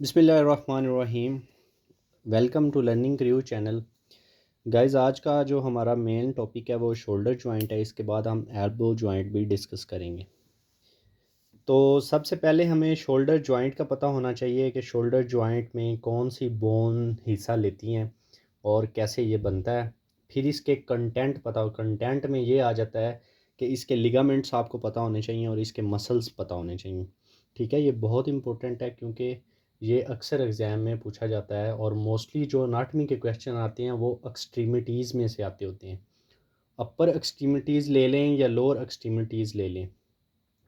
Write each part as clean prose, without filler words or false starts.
बिस्मिल्लाहिर्रहमानिर्रहीम। Welcome to learning crew channel. Guys, आज का जो हमारा मेन टॉपिक है वो शोल्डर जॉइंट है। इसके बाद हम एल्बो जॉइंट भी डिस्कस करेंगे। तो सबसे पहले हमें शोल्डर जॉइंट का पता होना चाहिए कि शोल्डर जॉइंट में कौन सी बोन हिस्सा लेती हैं और कैसे ये बनता है। फिर इसके कंटेंट पता हो, कंटेंट में ये आ जाता है कि इसके लिगामेंट्स आपको पता होने चाहिए और इसके मसल्स पता होने चाहिए। ठीक है, ये बहुत इंपॉर्टेंट है क्योंकि ये अक्सर एग्ज़ाम में पूछा जाता है और मोस्टली जो अनाटमी के क्वेश्चन आते हैं वो एक्सट्रीमिटीज़ में से आते होते हैं। अपर एक्सट्रीमिटीज़ ले लें या लोअर एक्सट्रीमिटीज़ ले लें,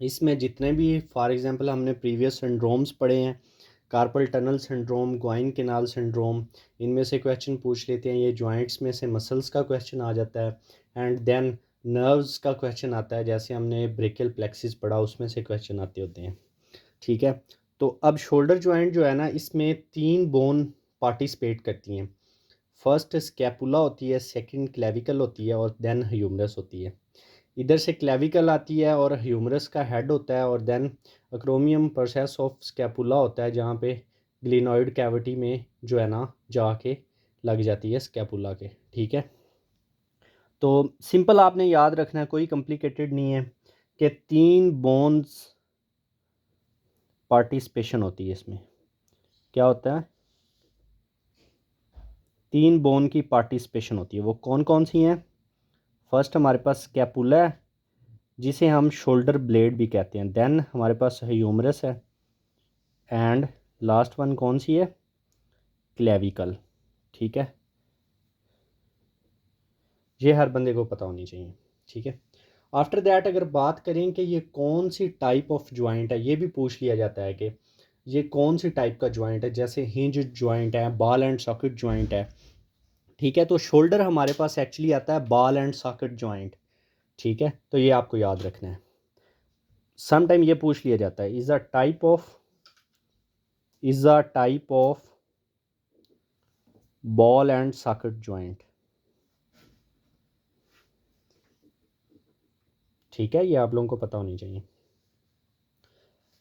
इसमें जितने भी फॉर एग्जांपल हमने प्रीवियस सिंड्रोम्स पढ़े हैं, carpal tunnel syndrome, Guyon canal syndrome, इनमें से क्वेश्चन पूछ लेते हैं। ये जॉइंट्स में से मसल्स का क्वेश्चन आ जाता है एंड देन नर्व्स का क्वेश्चन आता है। जैसे हमने ब्रेकियल प्लेक्सिस पढ़ा, उसमें से क्वेश्चन आते होते हैं। ठीक है, तो अब शोल्डर जॉइंट जो है ना, इसमें 3 बोन पार्टिसिपेट करती हैं। फर्स्ट स्कैपुला होती है, सेकंड क्लेविकल होती है और देन ह्यूमरस होती है। इधर से क्लेविकल आती है और ह्यूमरस का हेड होता है और देन अक्रोमियम प्रोसेस ऑफ स्कैपुला होता है, जहाँ पे ग्लिनॉइड कैविटी में जो है ना जाके लग जाती है स्कैपुला के। ठीक है, तो सिंपल आपने याद रखना है, कोई कॉम्प्लिकेटेड नहीं है कि 3 बोन्स पार्टिसिपेशन होती है इसमें। क्या होता है? 3 बोन की पार्टिसिपेशन होती है। वो कौन कौन सी हैं? फर्स्ट हमारे पास स्कैपुला है, जिसे हम शोल्डर ब्लेड भी कहते हैं। देन हमारे पास ह्यूमरस है एंड लास्ट वन कौन सी है? क्लेविकल। ठीक है, ये हर बंदे को पता होनी चाहिए। ठीक है, आफ्टर दैट अगर बात करें कि ये कौन सी टाइप ऑफ जॉइंट है, ये भी पूछ लिया जाता है कि ये कौन सी टाइप का जॉइंट है। जैसे हिंज जॉइंट है, बॉल एंड सॉकेट जॉइंट है। ठीक है, तो शोल्डर हमारे पास एक्चुअली आता है बॉल एंड सॉकेट जॉइंट। ठीक है, तो ये आपको याद रखना है। सम टाइम ये पूछ लिया जाता है, is a type of ball and socket joint. ठीक है, ये आप लोगों को पता होनी चाहिए।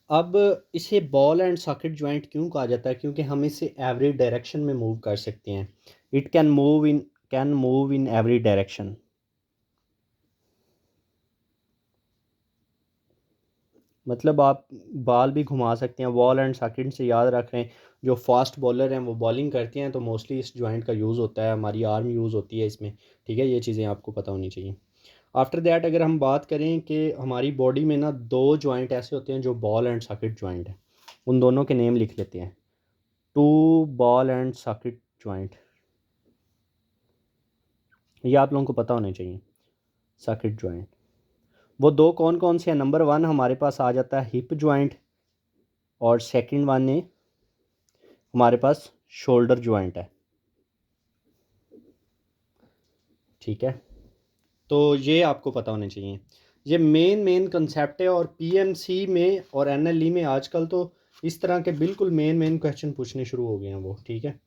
अब इसे बॉल एंड सॉकेट जॉइंट क्यों कहा जाता है? क्योंकि हम इसे एवरी डायरेक्शन में मूव कर सकते हैं। It can move in every direction. मतलब आप बॉल भी घुमा सकते हैं। बॉल एंड सॉकेट से याद रख रहे हैं, जो फास्ट बॉलर हैं वो बॉलिंग करते हैं तो मोस्टली इस जॉइंट का यूज़ होता है, हमारी आर्म यूज़ होती है इसमें। ठीक है, ये चीज़ें आपको पता होनी चाहिए। आफ्टर दैट अगर हम बात करें कि हमारी बॉडी में ना 2 जॉइंट ऐसे होते हैं जो बॉल एंड सॉकेट जॉइंट है, उन दोनों के नेम लिख लेते हैं। 2 बॉल एंड सॉकेट जॉइंट, ये आप लोगों को पता होने चाहिए। सॉकेट जॉइंट वो 2 कौन कौन से हैं? नंबर 1 हमारे पास आ जाता है हिप जॉइंट और सेकंड वन है हमारे पास शोल्डर जॉइंट है। ठीक है, तो ये आपको पता होने चाहिए। ये मेन कंसेप्ट है और पीएमसी में और एनएलई में आजकल तो इस तरह के बिल्कुल मेन क्वेश्चन पूछने शुरू हो गए हैं वो। ठीक है,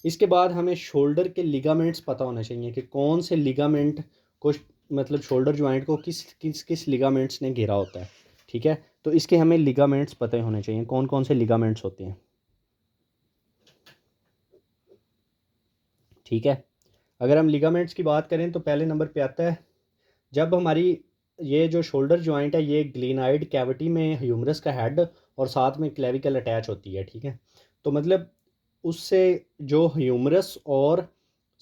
इसके बाद हमें शोल्डर के लिगामेंट्स पता होने चाहिए कि कौन से लिगामेंट को, मतलब शोल्डर जॉइंट को किस किस किस लिगामेंट्स ने घेरा होता है। ठीक है, तो इसके हमें लिगामेंट्स पता होने चाहिए, कौन कौन से लिगामेंट्स होते हैं। ठीक है, अगर हम लिगामेंट्स की बात करें तो पहले नंबर पे आता है, जब हमारी ये जो शोल्डर जॉइंट है ये ग्लिनाइड कैविटी में ह्यूमरस का हेड और साथ में क्लेविकल अटैच होती है। ठीक है, तो मतलब उससे जो ह्यूमरस और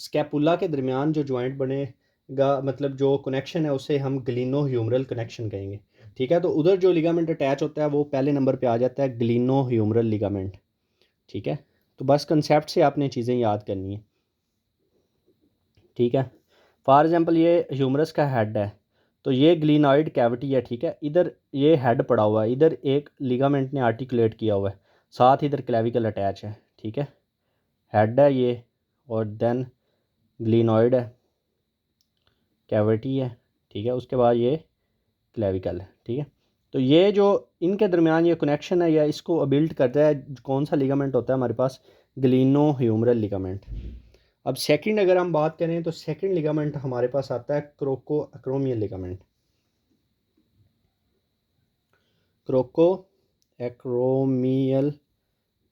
स्कैपुला के दरमियान जो जॉइंट बनेगा, मतलब जो कनेक्शन है उसे हम ग्लिनो ह्यूमरल कनेक्शन कहेंगे। ठीक है, तो उधर जो लिगामेंट अटैच होता है वो पहले नंबर पे आ जाता है ग्लिनो ह्यूमरल लिगामेंट। ठीक है, तो बस कंसेप्ट से आपने चीज़ें याद करनी है। ठीक है, फॉर एग्जांपल ये ह्यूमरस का हेड है, तो ये ग्लिनॉइड कैविटी है। ठीक है, इधर ये हेड पड़ा हुआ है, इधर एक लिगामेंट ने आर्टिकुलेट किया हुआ है, साथ इधर क्लेविकल अटैच है। ठीक है, हेड है ये और देन ग्लिनॉइड है, कैविटी है। ठीक है, उसके बाद ये क्लेविकल है। ठीक है, तो ये जो इनके दरमियान ये कनेक्शन है या इसको बिल्ड करता है, कौन सा लिगामेंट होता है हमारे पास? ग्लिनो ह्यूमरल लिगामेंट। अब सेकंड अगर हम बात करें तो सेकंड लिगामेंट हमारे पास आता है क्रोको एक्रोमियल लिगामेंट। क्रोको एक्रोमियल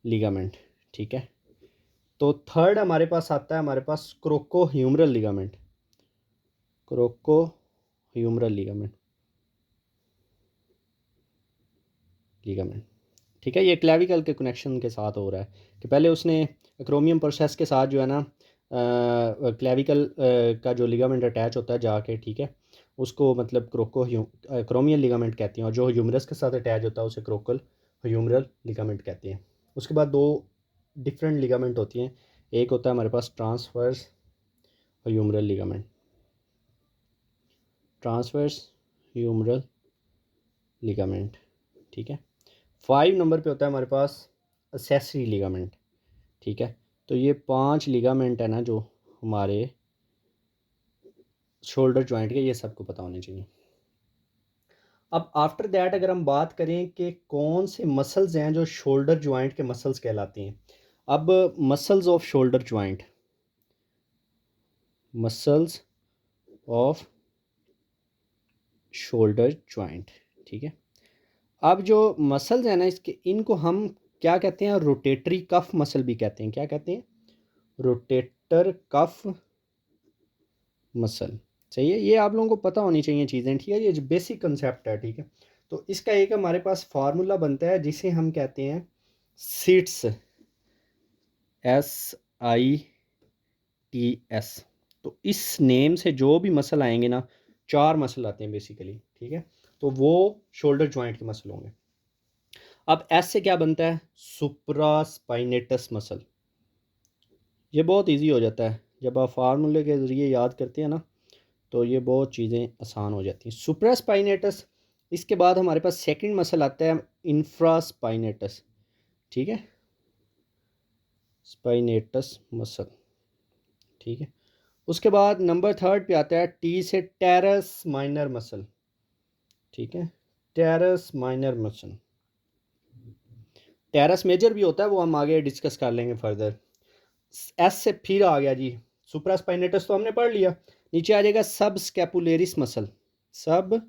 लिगामेंट, ठीक है। तो थर्ड हमारे पास आता है हमारे पास क्रोकोह्यूमरल लिगामेंट, क्रोकोह्यूमरल लिगामेंट, लिगामेंट, ठीक है। ये क्लेविकल के कनेक्शन के साथ हो रहा है कि पहले उसने एक्रोमियम प्रोसेस के साथ जो है ना क्लेविकल का जो लिगामेंट अटैच होता है जाके, ठीक है, उसको मतलब क्रोमियल लिगामेंट कहते हैं, और जो ह्यूमरस के साथ अटैच होता है उसे क्रोकल ह्यूमरल लिगामेंट कहते हैं। उसके बाद दो डिफरेंट लिगामेंट होती हैं, एक होता है हमारे पास transverse humeral ligament, transverse humeral ligament, ठीक है। 5 नंबर पे होता है हमारे पास एसेसरी लिगामेंट, ठीक है। तो ये 5 लिगामेंट है ना जो हमारे शोल्डर जॉइंट के, ये सबको पता होने चाहिए। अब आफ्टर दैट अगर हम बात करें कि कौन से मसल्स हैं जो शोल्डर जॉइंट के मसल्स कहलाते हैं। अब muscles off shoulder joint, muscles off shoulder joint, ठीक है। अब जो मसल्स हैं ना इसके, इनको हम क्या कहते हैं, रोटेटरी कफ मसल भी कहते हैं। क्या कहते हैं? रोटेटर कफ मसल, सही है। ये आप लोगों को पता होनी चाहिए चीज़ें, ठीक है। ये जो बेसिक कंसेप्ट है, ठीक है। तो इसका एक हमारे पास फार्मूला बनता है जिसे हम कहते हैं सिट्स, SITS। तो इस नेम से जो भी मसल आएंगे ना, 4 मसल आते हैं बेसिकली, ठीक है। तो वो शोल्डर जॉइंट के मसल होंगे। अब एस से क्या बनता है? Supraspinatus muscle. ये बहुत इजी हो जाता है जब आप फार्मूले के ज़रिए याद करते हैं ना, तो ये बहुत चीज़ें आसान हो जाती हैं। सुप्रास्पाइनेटस। इसके बाद हमारे पास सेकंड मसल आता है इंफ्रास्पाइनेटस, ठीक है, स्पाइनेटस मसल, ठीक है। उसके बाद नंबर थर्ड पे आता है टी से टेरस माइनर मसल, ठीक है, teres minor muscle. Teres major भी होता है, वो हम आगे डिस्कस कर लेंगे फर्दर। एस से फिर आ गया जी, सुप्रास्पाइनेटस तो हमने पढ़ लिया। नीचे आ जाएगा सब स्कैपुलेरिस मसल, सब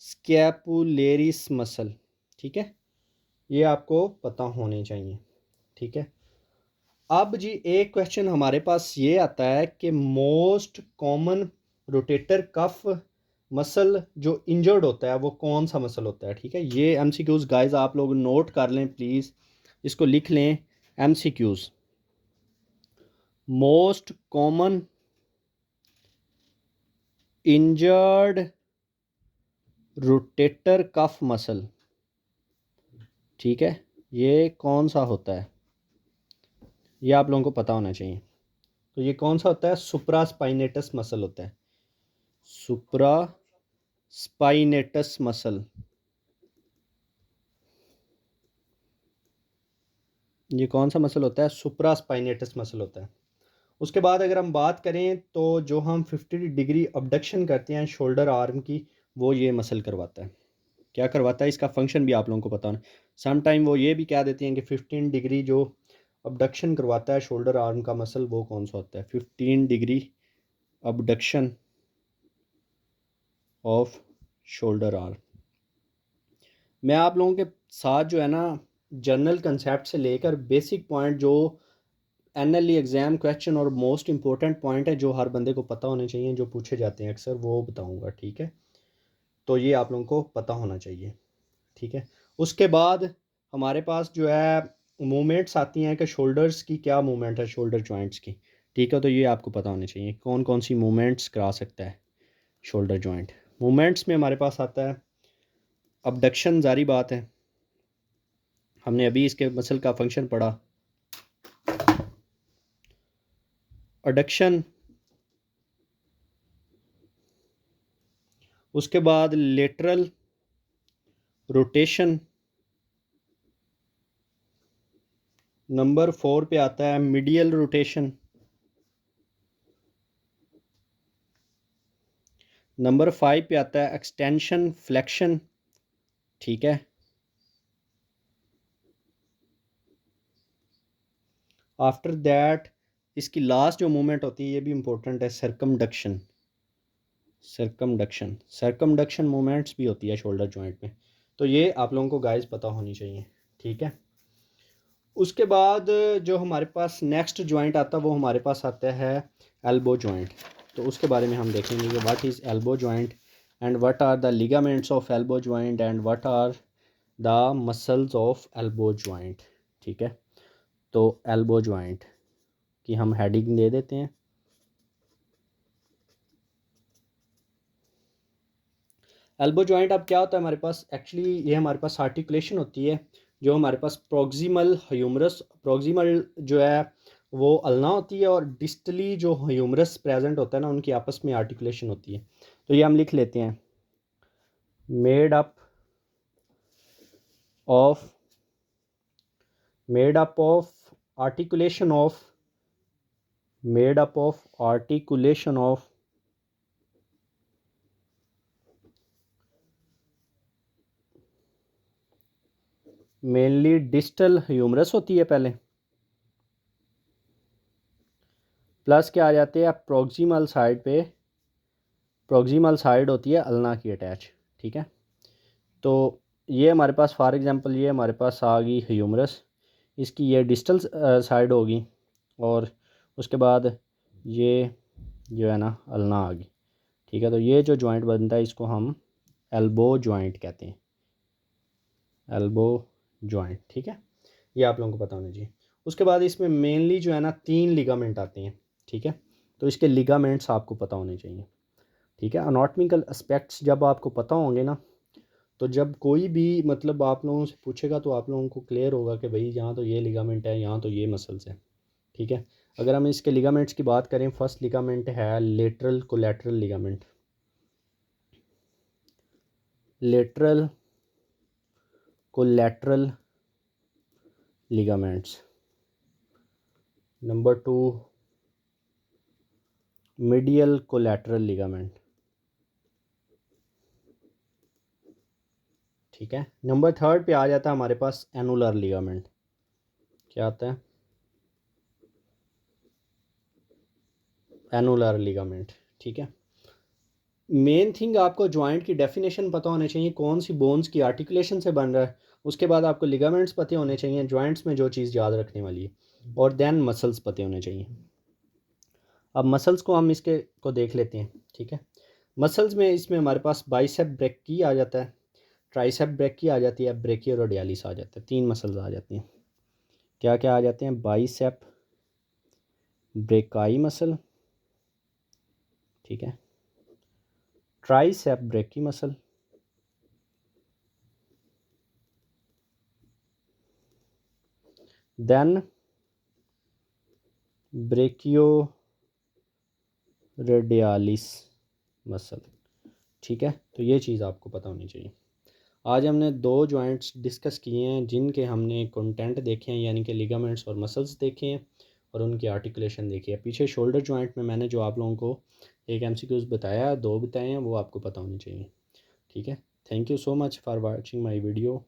स्कैपुलेरिस मसल, ठीक है। ये आपको पता होने चाहिए, ठीक है। अब जी एक क्वेश्चन हमारे पास ये आता है कि most common rotator cuff muscle जो इंजर्ड होता है वो कौन सा मसल होता है, ठीक है। ये एमसीक्यूज गाइस आप लोग नोट कर लें प्लीज़, इसको लिख लें। MCQs, most common injured rotator cuff muscle, ठीक है, ये कौन सा होता है, ये आप लोगों को पता होना चाहिए। तो ये कौन सा होता है? सुप्रास्पाइनेटस मसल होता है, सुप्रास्पाइनेटस मसल। ये कौन सा मसल होता है? सुप्रास्पाइनेटस मसल होता है। उसके बाद अगर हम बात करें तो जो हम 50 डिग्री अबडक्शन करते हैं शोल्डर आर्म की, वो ये मसल करवाता है। क्या करवाता है? इसका फंक्शन भी आप लोगों को पता होना। सम टाइम वो ये भी कह देते हैं कि 15 डिग्री जो अबडक्शन करवाता है शोल्डर आर्म का मसल, वो कौन सा होता है? 15 degree abduction off shoulder arm. मैं आप लोगों के साथ जो है ना जनरल कंसेप्ट से लेकर बेसिक पॉइंट जो एनएलई एग्ज़ाम क्वेश्चन और मोस्ट इंपॉर्टेंट पॉइंट है जो हर बंदे को पता होने चाहिए, जो पूछे जाते हैं अक्सर, वो बताऊंगा, ठीक है। तो ये आप लोगों को पता होना चाहिए, ठीक है। उसके बाद हमारे पास जो है मूवमेंट्स आती हैं कि शोल्डर्स की क्या मूवमेंट है, शोल्डर जॉइंट्स की, ठीक है। तो ये आपको पता होने चाहिए कौन कौन सी मूवमेंट्स करा सकता है शोल्डर जॉइंट। मूवमेंट्स में हमारे पास आता है अबडक्शन, जारी बात है, हमने अभी इसके मसल का फंक्शन पढ़ा। अडक्शन, उसके बाद लेटरल रोटेशन, नंबर 4 पे आता है मीडियल रोटेशन, नंबर 5 पे आता है एक्सटेंशन फ्लेक्शन, ठीक है। आफ्टर दैट इसकी लास्ट जो मूवमेंट होती है ये भी इंपॉर्टेंट है, सरकमडक्शन, सरकमडक्शन, सरकमडक्शन मूवमेंट्स भी होती है शोल्डर जॉइंट में। तो ये आप लोगों को गाइस पता होनी चाहिए, ठीक है। उसके बाद जो हमारे पास नेक्स्ट जॉइंट आता है वो हमारे पास आता है एल्बो जॉइंट। तो उसके बारे में हम देखेंगे कि what is elbow joint and what are the ligaments of elbow joint and what are the muscles of elbow joint. ठीक है, तो एल्बो जॉइंट की हम हेडिंग दे देते हैं। एल्बो जॉइंट अब क्या होता है हमारे पास, एक्चुअली ये हमारे पास आर्टिकुलेशन होती है जो हमारे पास प्रोक्सिमल ह्यूमरस, प्रोक्सिमल जो है वो अल्ना होती है और डिस्टली जो ह्यूमरस प्रेजेंट होता है ना उनकी आपस में आर्टिकुलेशन होती है। तो ये हम लिख लेते हैं made up of made up of articulation of made up of articulation of mainly distal humerus होती है पहले, प्लस क्या आ जाते हैं प्रोक्सिमल साइड पे, प्रोक्सिमल साइड होती है अल्ना की अटैच। ठीक है, तो ये हमारे पास फॉर एग्जांपल ये हमारे पास आ गई ह्यूमरस, इसकी ये डिस्टल साइड होगी और उसके बाद ये जो है ना अल्ना आ गई। ठीक है, तो ये जो जॉइंट बनता है इसको हम एल्बो जॉइंट कहते हैं, एल्बो जॉइंट। ठीक है, ये आप लोगों को पता होना चाहिए। उसके बाद इसमें मेनली जो है ना 3 लिगामेंट आते हैं। ठीक है, तो इसके लिगामेंट्स आपको पता होने चाहिए। ठीक है, अनाटॉमिकल एस्पेक्ट्स जब आपको पता होंगे ना, तो जब कोई भी मतलब आप लोगों से पूछेगा तो आप लोगों को क्लियर होगा कि भाई यहाँ तो ये लिगामेंट है, यहाँ तो ये मसल्स है। ठीक है, अगर हम इसके लिगामेंट्स की बात करें, फर्स्ट लिगामेंट है lateral collateral ligament, lateral collateral ligaments. Number 2 medial collateral ligament. ठीक है, नंबर 3 पे आ जाता है हमारे पास एनुलर लिगामेंट। क्या आता है? Annular ligament. ठीक है, मेन थिंग आपको जॉइंट की डेफिनेशन पता होनी चाहिए, कौन सी बोन्स की आर्टिकुलेशन से बन रहा है। उसके बाद आपको लिगामेंट्स पते होने चाहिए, जॉइंट्स में जो चीज़ याद रखने वाली है, और देन मसल्स पते होने चाहिए। अब मसल्स को हम इसके को देख लेते हैं। ठीक है, मसल्स में इसमें हमारे पास बाइसेप ब्रेकी आ जाता है, ट्राइसेप ब्रेकी आ जाती है, ब्रेकियोरोडियालिस आ जाता है। 3 मसल्स आ जाती हैं। क्या क्या आ जाते हैं? बाइसेप ब्रेकाई मसल, ठीक है, tricep brachii muscle, then brachioradialis muscle. ठीक है, तो ये चीज़ आपको पता होनी चाहिए। आज हमने 2 जॉइंट्स डिस्कस किए हैं जिनके हमने कंटेंट देखे हैं, यानी कि लिगामेंट्स और मसल्स देखे हैं और उनकी आर्टिकुलेशन देखी है। पीछे शोल्डर जॉइंट में मैंने जो आप लोगों को एक एमसीक्यूज़ बताया, 2 बताए हैं, वो आपको पता होनी चाहिए। ठीक है, thank you so much for watching my video.